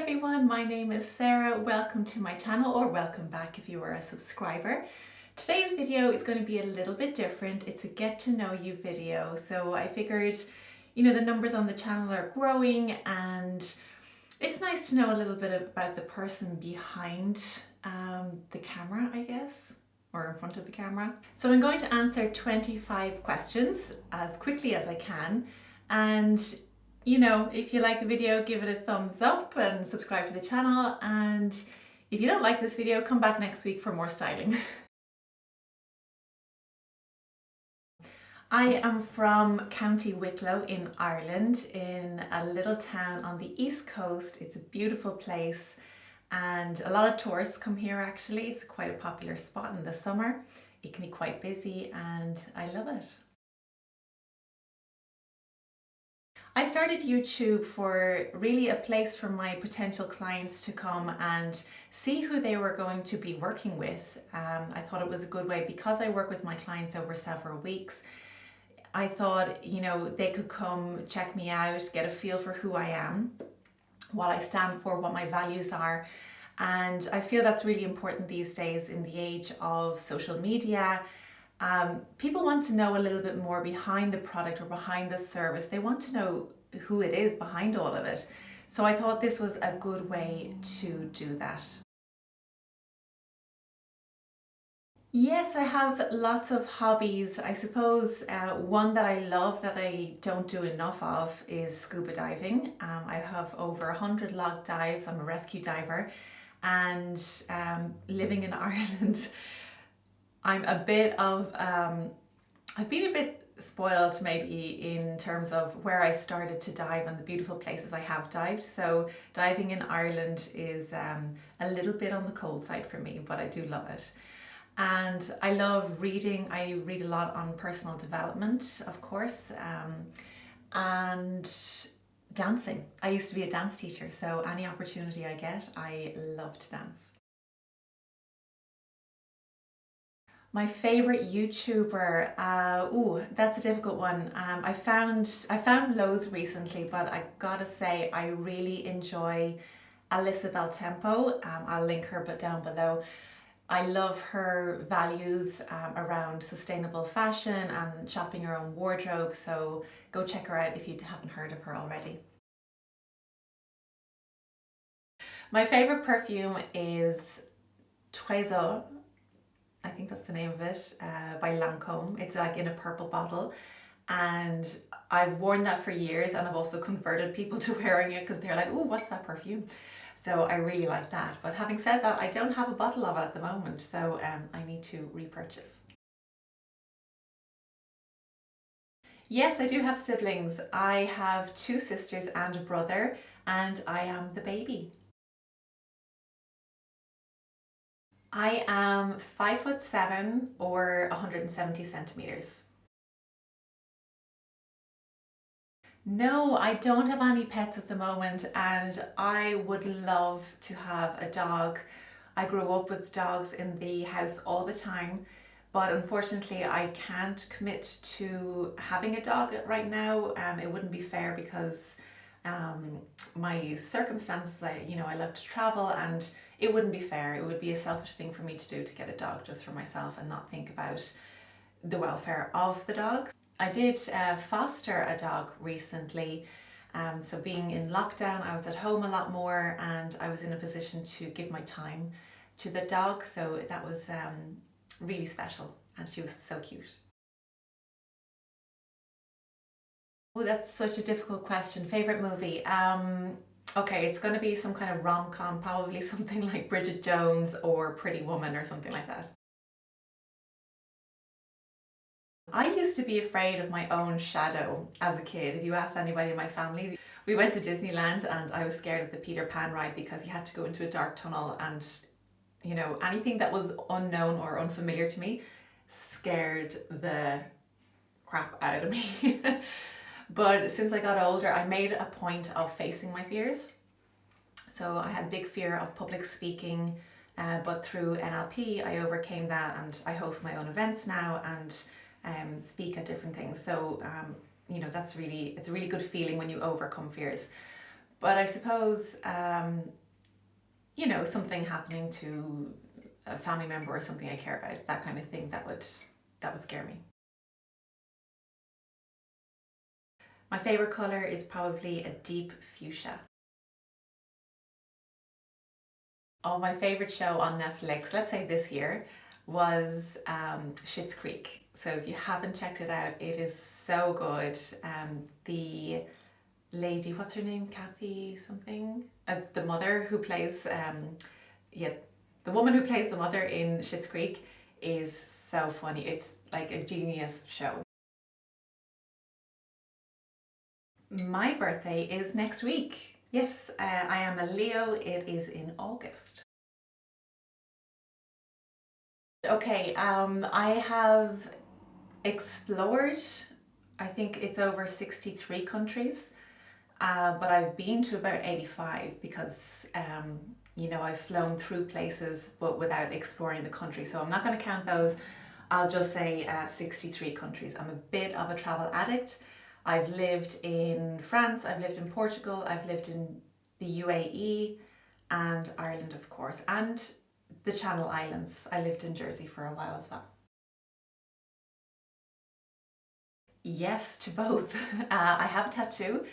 everyone, my name is Sarah. Welcome to my channel, or welcome back if you are a subscriber. Today's video is going to be a little bit different. It's a get to know you video. So I figured, the numbers on the channel are growing and it's nice to know a little bit about the person behind the camera, I guess, or in front of the camera. So I'm going to answer 25 questions as quickly as I can. And if you like the video, give it a thumbs up and subscribe to the channel. And if you don't like this video, come back next week for more styling. I am from County Wicklow in Ireland, in a little town on the east coast. It's a beautiful place and a lot of tourists come here actually. It's quite a popular spot in the summer. It can be quite busy and I love it. I started YouTube for really a place for my potential clients to come and see who they were going to be working with. I thought it was a good way, because I work with my clients over several weeks. I thought, they could come check me out, get a feel for who I am, what I stand for, what my values are. And I feel that's really important these days in the age of social media. People want to know a little bit more behind the product or behind the service. They want to know who it is behind all of it. So I thought this was a good way to do that. Yes, I have lots of hobbies. I suppose one that I love that I don't do enough of is scuba diving. I have over 100 log dives. I'm a rescue diver, and living in Ireland, I'm a bit of, I've been a bit spoiled maybe in terms of where I started to dive and the beautiful places I have dived. So diving in Ireland is a little bit on the cold side for me, but I do love it. And I love reading. I read a lot on personal development, of course, and dancing. I used to be a dance teacher, so any opportunity I get, I love to dance. My favorite YouTuber, that's a difficult one. I found loads recently, but I gotta say I really enjoy Alyssa Tempo. I'll link her down below. I love her values around sustainable fashion and shopping your own wardrobe, so go check her out if you haven't heard of her already. My favorite perfume is Trésor. I think that's the name of it, by Lancome. It's like in a purple bottle, and I've worn that for years, and I've also converted people to wearing it because they're like, oh, what's that perfume? So I really like that. But having said that, I don't have a bottle of it at the moment, so I need to repurchase. Yes, I do have siblings. I have 2 sisters and a brother, and I am the baby. I am 5'7" or 170 centimeters. No, I don't have any pets at the moment, and I would love to have a dog. I grew up with dogs in the house all the time, but unfortunately I can't commit to having a dog right now. It wouldn't be fair because my circumstances, I love to travel, and it wouldn't be fair. It would be a selfish thing for me to do, to get a dog just for myself and not think about the welfare of the dog. I did foster a dog recently. So being in lockdown, I was at home a lot more and I was in a position to give my time to the dog. So that was really special, and she was so cute. Oh, that's such a difficult question. Favorite movie? Okay, it's going to be some kind of rom-com, probably something like Bridget Jones or Pretty Woman or something like that. I used to be afraid of my own shadow as a kid. If you asked anybody in my family, we went to Disneyland and I was scared of the Peter Pan ride because you had to go into a dark tunnel, and anything that was unknown or unfamiliar to me scared the crap out of me. But since I got older, I made a point of facing my fears. So I had a big fear of public speaking, but through NLP I overcame that, and I host my own events now and speak at different things. So it's a really good feeling when you overcome fears. But I suppose, something happening to a family member or something I care about, that kind of thing, that would scare me. My favorite color is probably a deep fuchsia. Oh, my favorite show on Netflix, let's say this year, was Schitt's Creek. So if you haven't checked it out, it is so good. The lady, what's her name? Kathy something? The mother who plays, yeah, the woman who plays the mother in Schitt's Creek is so funny. It's like a genius show. My birthday is next week. Yes, I am a Leo. It is in August. Okay, I have explored, I think it's over 63 countries, but I've been to about 85 because, I've flown through places but without exploring the country. So I'm not going to count those. I'll just say 63 countries. I'm a bit of a travel addict. I've lived in France, I've lived in Portugal, I've lived in the UAE and Ireland, of course, and the Channel Islands. I lived in Jersey for a while as well. Yes, to both. I have a tattoo.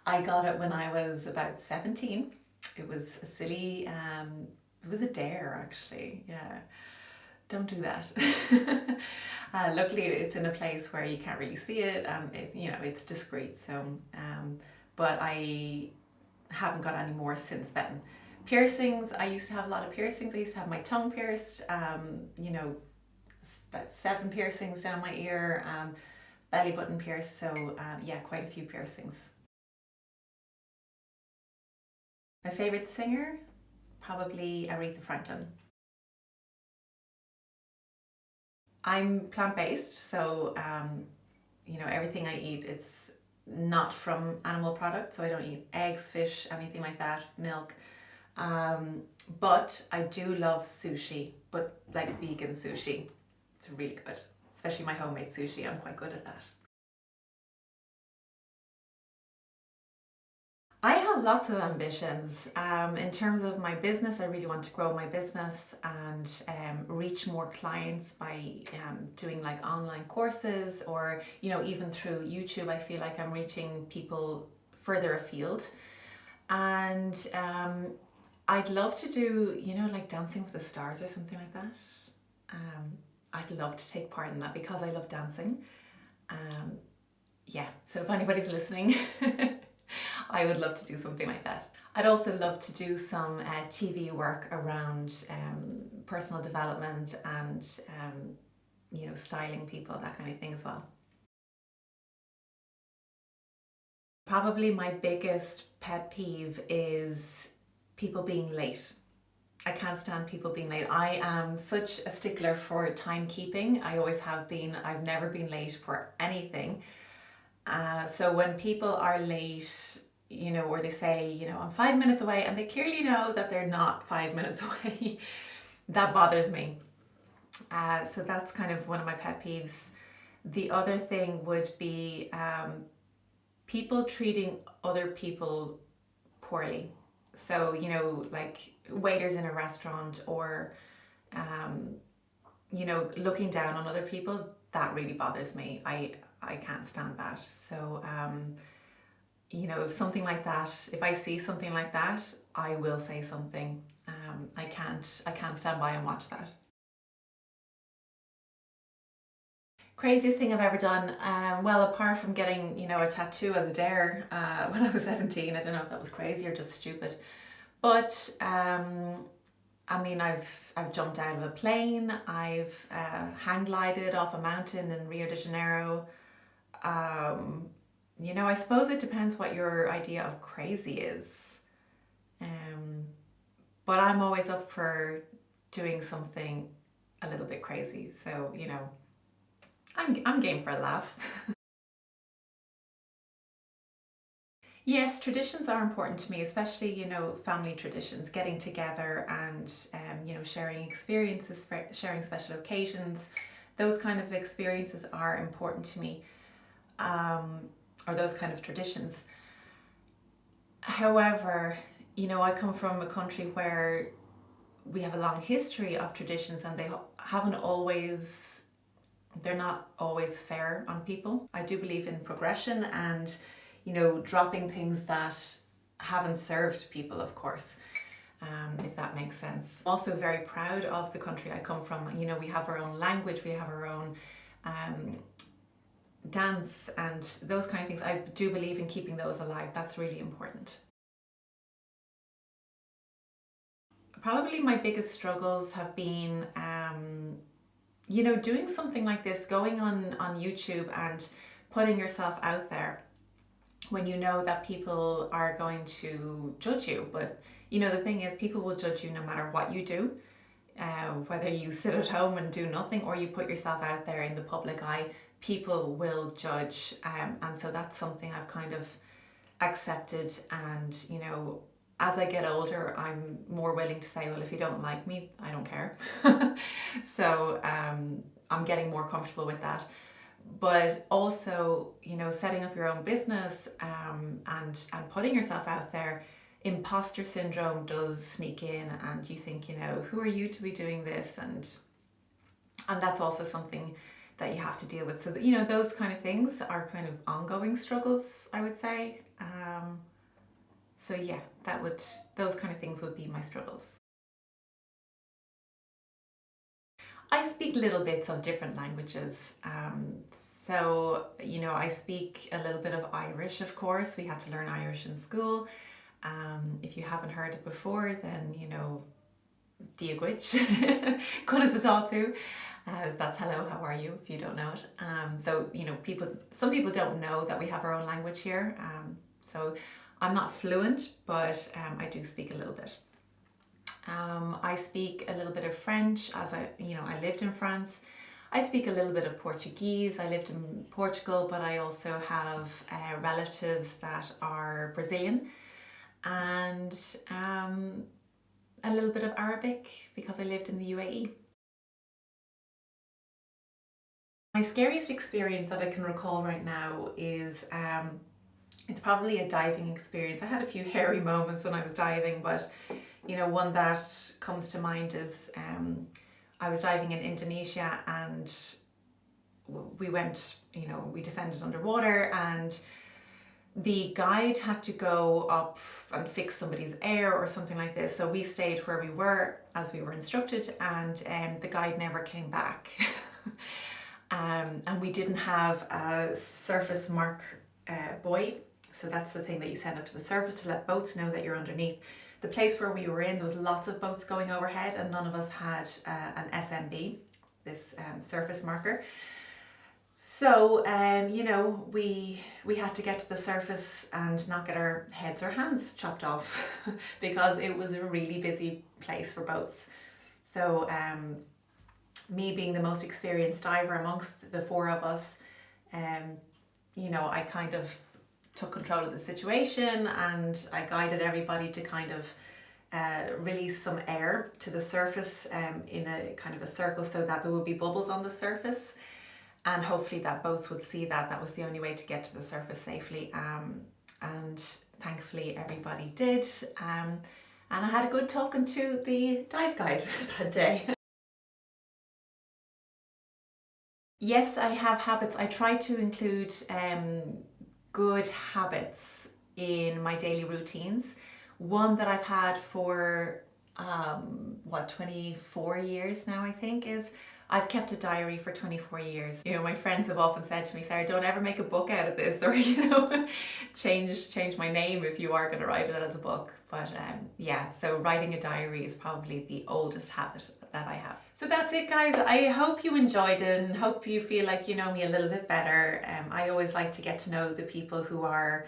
I got it when I was about 17. It was a silly, it was a dare actually. Yeah, don't do that. Luckily, it's in a place where you can't really see it. It's discreet. So, but I haven't got any more since then. Piercings. I used to have a lot of piercings. I used to have my tongue pierced. About 7 piercings down my ear. Belly button pierced. So yeah, quite a few piercings. My favorite singer, probably Aretha Franklin. I'm plant-based, so everything I eat, it's not from animal products, so I don't eat eggs, fish, anything like that, milk. Um, but I do love sushi, but like vegan sushi. It's really good, especially my homemade sushi. I'm quite good at that. I have lots of ambitions. In terms of my business, I really want to grow my business and reach more clients by doing like online courses or, even through YouTube. I feel like I'm reaching people further afield. And I'd love to do, like Dancing with the Stars or something like that. Um, I'd love to take part in that because I love dancing. Um, yeah, so if anybody's listening, I would love to do something like that. I'd also love to do some TV work around personal development and styling people, that kind of thing as well. Probably my biggest pet peeve is people being late. I can't stand people being late. I am such a stickler for timekeeping. I always have been. I've never been late for anything. So when people are late, or they say, I'm 5 minutes away, and they clearly know that they're not 5 minutes away, that bothers me. So that's kind of one of my pet peeves. The other thing would be people treating other people poorly. So, like waiters in a restaurant or, um, looking down on other people, that really bothers me. I can't stand that. So, if something like that, if I see something like that, I will say something. I can't stand by and watch that. Craziest thing I've ever done, well, apart from getting, a tattoo as a dare when I was 17, I don't know if that was crazy or just stupid. But I mean, I've jumped out of a plane. I've hang glided off a mountain in Rio de Janeiro. Um, I suppose it depends what your idea of crazy is. Um, but I'm always up for doing something a little bit crazy. So, I'm game for a laugh. Yes, traditions are important to me, especially, family traditions, getting together and, sharing experiences, sharing special occasions. Those kind of experiences are important to me, or those kind of traditions. However, I come from a country where we have a long history of traditions, and haven't always, they're not always fair on people. I do believe in progression and, dropping things that haven't served people, of course, if that makes sense. I'm also very proud of the country I come from. We have our own language, we have our own dance, and those kind of things. I do believe in keeping those alive. That's really important. Probably my biggest struggles have been, doing something like this, going on YouTube and putting yourself out there when you know that people are going to judge you. But the thing is, people will judge you no matter what you do, whether you sit at home and do nothing or you put yourself out there in the public eye. People will judge, and so that's something I've kind of accepted. And as I get older, I'm more willing to say, well, if you don't like me, I don't care. So I'm getting more comfortable with that. But also, setting up your own business, and putting yourself out there, imposter syndrome does sneak in, and you think, who are you to be doing this? And that's also something that you have to deal with. So that, those kind of things are kind of ongoing struggles, I would say. So yeah, those kind of things would be my struggles. I speak little bits of different languages. So, I speak a little bit of Irish, of course. We had to learn Irish in school. If you haven't heard it before, then, Diagwich, Conas Atatu. That's hello, how are you, if you don't know it. So, some people don't know that we have our own language here. So I'm not fluent, but I do speak a little bit. I speak a little bit of French, as I lived in France. I speak a little bit of Portuguese. I lived in Portugal, but I also have relatives that are Brazilian, and a little bit of Arabic because I lived in the UAE. My scariest experience that I can recall right now is it's probably a diving experience. I had a few hairy moments when I was diving, but one that comes to mind is I was diving in Indonesia, and we went, we descended underwater, and the guide had to go up and fix somebody's air or something like this. So we stayed where we were as we were instructed, and the guide never came back. And we didn't have a surface mark buoy. So that's the thing that you send up to the surface to let boats know that you're underneath. The place where we were in, there was lots of boats going overhead, and none of us had an SMB, this surface marker. So, we had to get to the surface and not get our heads or hands chopped off because it was a really busy place for boats. So, me being the most experienced diver amongst the four of us, I kind of took control of the situation, and I guided everybody to kind of release some air to the surface in a kind of a circle, so that there would be bubbles on the surface, and hopefully that boats would see that. That was the only way to get to the surface safely, and thankfully everybody did, and I had a good talking to the dive guide that day. Yes, I have habits. I try to include good habits in my daily routines. One that I've had for 24 years now, I think, is I've kept a diary for 24 years. My friends have often said to me, Sarah, don't ever make a book out of this, or change my name if you are going to write it as a book. But yeah, so writing a diary is probably the oldest habit that I have. So that's it, guys. I hope you enjoyed it, and hope you feel like you know me a little bit better. I always like to get to know the people who are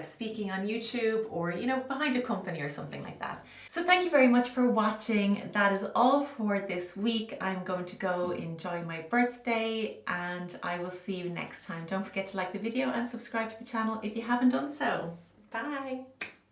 speaking on YouTube, or behind a company or something like that. So thank you very much for watching. That is all for this week. I'm going to go enjoy my birthday, and I will see you next time. Don't forget to like the video and subscribe to the channel if you haven't done so. Bye.